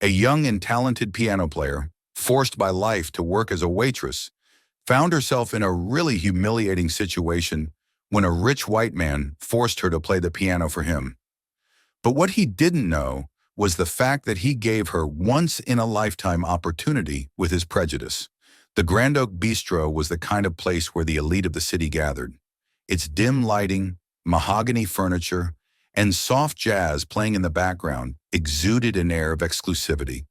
A young and talented piano player, forced by life to work as a waitress, found herself in a really humiliating situation when a rich white man forced her to play the piano for him. But what he didn't know was the fact that he gave her once-in-a-lifetime opportunity with his prejudice. The Grand Oak Bistro was the kind of place where the elite of the city gathered. Its dim lighting, mahogany furniture, and soft jazz playing in the background exuded an air of exclusivity.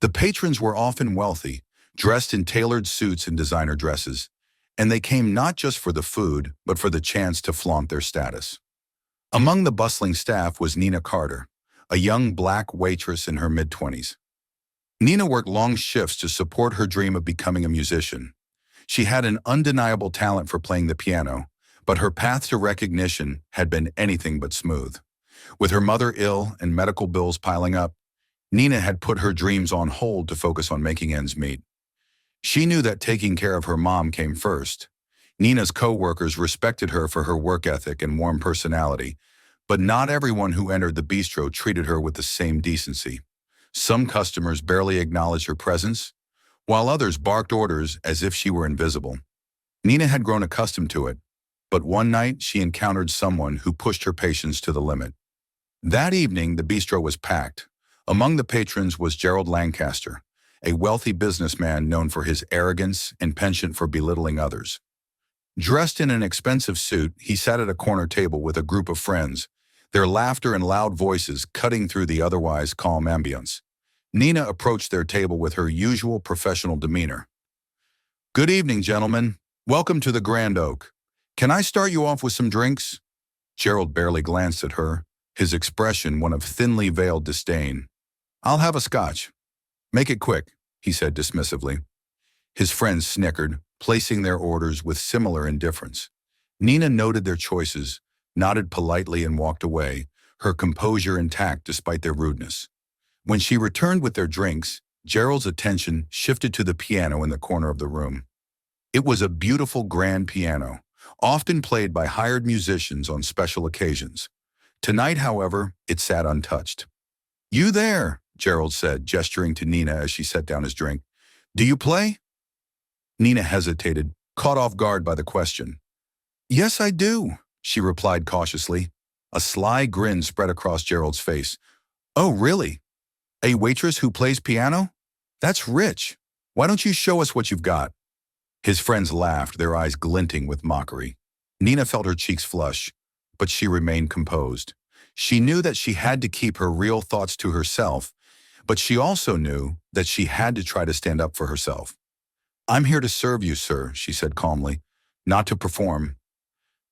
The patrons were often wealthy, dressed in tailored suits and designer dresses, and they came not just for the food, but for the chance to flaunt their status. Among the bustling staff was Nina Carter, a young black waitress in her mid-20s. Nina worked long shifts to support her dream of becoming a musician. She had an undeniable talent for playing the piano, but her path to recognition had been anything but smooth. With her mother ill and medical bills piling up, Nina had put her dreams on hold to focus on making ends meet. She knew that taking care of her mom came first. Nina's co-workers respected her for her work ethic and warm personality, but not everyone who entered the bistro treated her with the same decency. Some customers barely acknowledged her presence, while others barked orders as if she were invisible. Nina had grown accustomed to it, but one night she encountered someone who pushed her patience to the limit. That evening, the bistro was packed. Among the patrons was Gerald Lancaster, a wealthy businessman known for his arrogance and penchant for belittling others. Dressed in an expensive suit, he sat at a corner table with a group of friends, their laughter and loud voices cutting through the otherwise calm ambience. Nina approached their table with her usual professional demeanor. "Good evening, gentlemen. Welcome to the Grand Oak. Can I start you off with some drinks?" Gerald barely glanced at her, his expression one of thinly veiled disdain. "I'll have a scotch." "Make it quick," he said dismissively. His friends snickered, placing their orders with similar indifference. Nina noted their choices, nodded politely and walked away, her composure intact despite their rudeness. When she returned with their drinks, Gerald's attention shifted to the piano in the corner of the room. It was a beautiful grand piano, often played by hired musicians on special occasions. Tonight, however, it sat untouched. "You there," Gerald said, gesturing to Nina as she set down his drink. "Do you play?" Nina hesitated, caught off guard by the question. "Yes, I do," she replied cautiously. A sly grin spread across Gerald's face. "Oh, really? A waitress who plays piano? That's rich. Why don't you show us what you've got?" His friends laughed, their eyes glinting with mockery. Nina felt her cheeks flush, but she remained composed. She knew that she had to keep her real thoughts to herself, but she also knew that she had to try to stand up for herself. "I'm here to serve you, sir," she said calmly, "not to perform."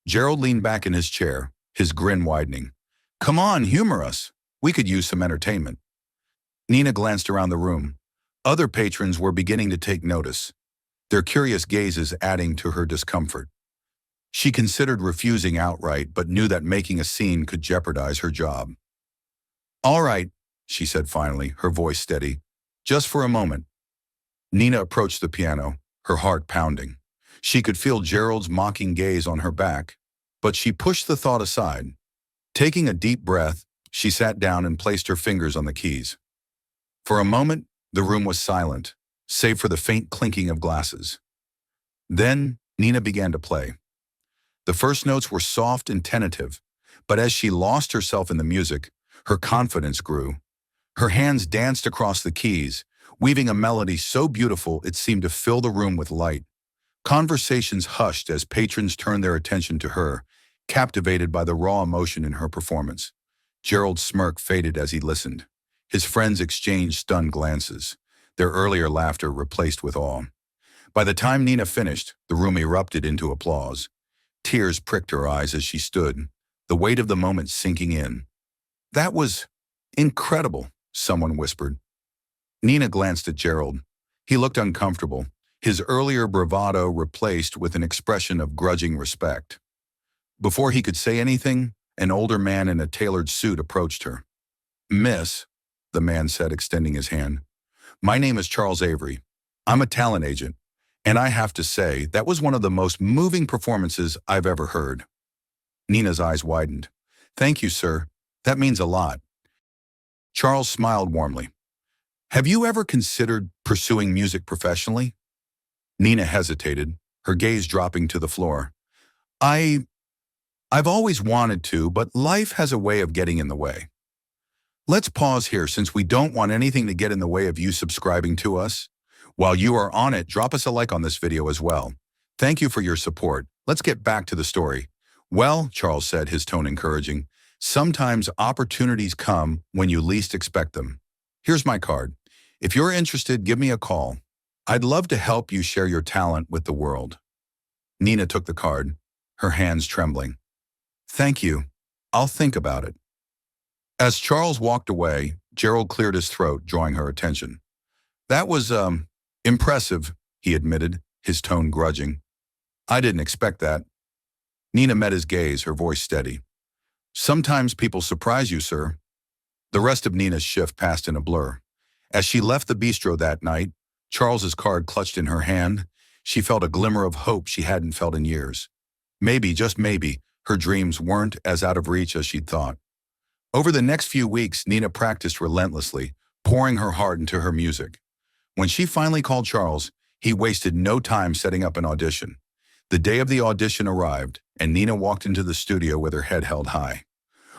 Gerald leaned back in his chair, his grin widening. "Come on, humor us. We could use some entertainment." Nina glanced around the room. Other patrons were beginning to take notice, their curious gazes adding to her discomfort. She considered refusing outright, but knew that making a scene could jeopardize her job. "All right," she said finally, her voice steady. "Just for a moment." Nina approached the piano, her heart pounding. She could feel Gerald's mocking gaze on her back, but she pushed the thought aside. Taking a deep breath, she sat down and placed her fingers on the keys. For a moment, the room was silent, save for the faint clinking of glasses. Then, Nina began to play. The first notes were soft and tentative, but as she lost herself in the music, her confidence grew. Her hands danced across the keys, weaving a melody so beautiful it seemed to fill the room with light. Conversations hushed as patrons turned their attention to her, captivated by the raw emotion in her performance. Gerald's smirk faded as he listened. His friends exchanged stunned glances, their earlier laughter replaced with awe. By the time Nina finished, the room erupted into applause. Tears pricked her eyes as she stood, the weight of the moment sinking in. "That was incredible," someone whispered. Nina glanced at Gerald. He looked uncomfortable, his earlier bravado replaced with an expression of grudging respect. Before he could say anything, an older man in a tailored suit approached her. "Miss," the man said, extending his hand, "my name is Charles Avery. I'm a talent agent, and I have to say that was one of the most moving performances I've ever heard." Nina's eyes widened. "Thank you, sir. That means a lot." Charles smiled warmly. Have you ever considered pursuing music professionally? Nina hesitated, her gaze dropping to the floor. I, I've always wanted to, but life has a way of getting in the way. Let's pause here since we don't want anything to get in the way of you subscribing to us. While you are on it, drop us a like on this video as well. Thank you for your support. Let's get back to the story. Well, Charles said, his tone encouraging, sometimes opportunities come when you least expect them. Here's my card. If you're interested, give me a call. I'd love to help you share your talent with the world. Nina took the card, her hands trembling. Thank you. I'll think about it. As Charles walked away, Gerald cleared his throat, drawing her attention. That was, impressive, he admitted, his tone grudging. I didn't expect that. Nina met his gaze, her voice steady. Sometimes people surprise you, sir. The rest of Nina's shift passed in a blur. As she left the bistro that night, Charles's card clutched in her hand, she felt a glimmer of hope she hadn't felt in years. Maybe, just maybe, her dreams weren't as out of reach as she'd thought. Over the next few weeks, Nina practiced relentlessly, pouring her heart into her music. When she finally called Charles, he wasted no time setting up an audition. The day of the audition arrived, and Nina walked into the studio with her head held high.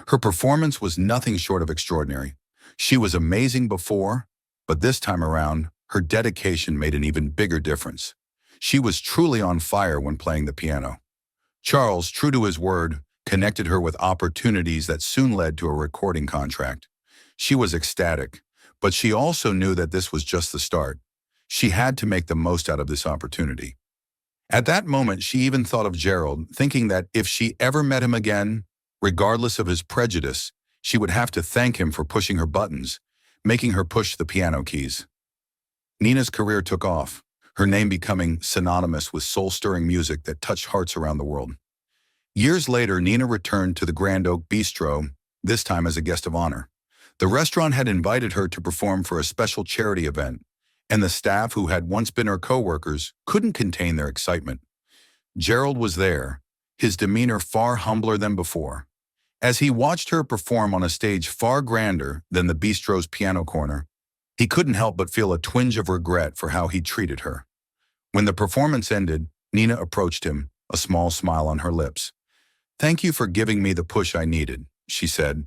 Her performance was nothing short of extraordinary. She was amazing before, but this time around, her dedication made an even bigger difference. She was truly on fire when playing the piano. Charles, true to his word, connected her with opportunities that soon led to a recording contract. She was ecstatic, but she also knew that this was just the start. She had to make the most out of this opportunity. At that moment, she even thought of Gerald, thinking that if she ever met him again, regardless of his prejudice, she would have to thank him for pushing her buttons, making her push the piano keys. Nina's career took off, her name becoming synonymous with soul-stirring music that touched hearts around the world. Years later, Nina returned to the Grand Oak Bistro, this time as a guest of honor. The restaurant had invited her to perform for a special charity event, and the staff, who had once been her co-workers, couldn't contain their excitement. Gerald was there, his demeanor far humbler than before. As he watched her perform on a stage far grander than the bistro's piano corner, he couldn't help but feel a twinge of regret for how he treated her. When the performance ended, Nina approached him, a small smile on her lips. "Thank you for giving me the push I needed," she said.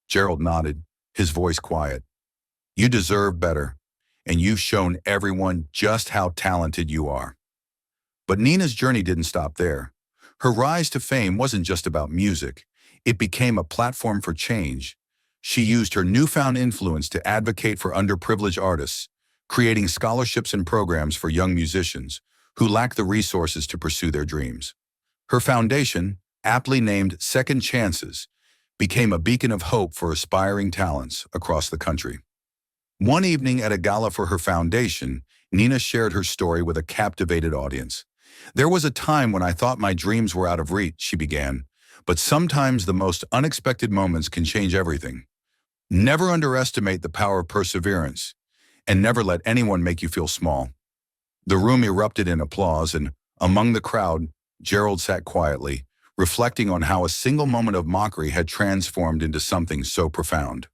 Gerald nodded, his voice quiet. "You deserve better, and you've shown everyone just how talented you are." But Nina's journey didn't stop there. Her rise to fame wasn't just about music. It became a platform for change. She used her newfound influence to advocate for underprivileged artists, creating scholarships and programs for young musicians who lack the resources to pursue their dreams. Her foundation, aptly named Second Chances, became a beacon of hope for aspiring talents across the country. One evening at a gala for her foundation, Nina shared her story with a captivated audience. "There was a time when I thought my dreams were out of reach," she began, "but sometimes the most unexpected moments can change everything. Never underestimate the power of perseverance, and never let anyone make you feel small." The room erupted in applause, and among the crowd, Gerald sat quietly, reflecting on how a single moment of mockery had transformed into something so profound.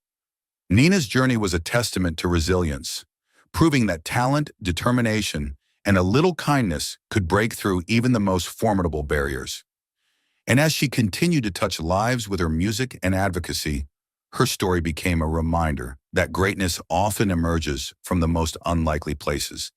Nina's journey was a testament to resilience, proving that talent, determination, and a little kindness could break through even the most formidable barriers. And as she continued to touch lives with her music and advocacy, her story became a reminder that greatness often emerges from the most unlikely places.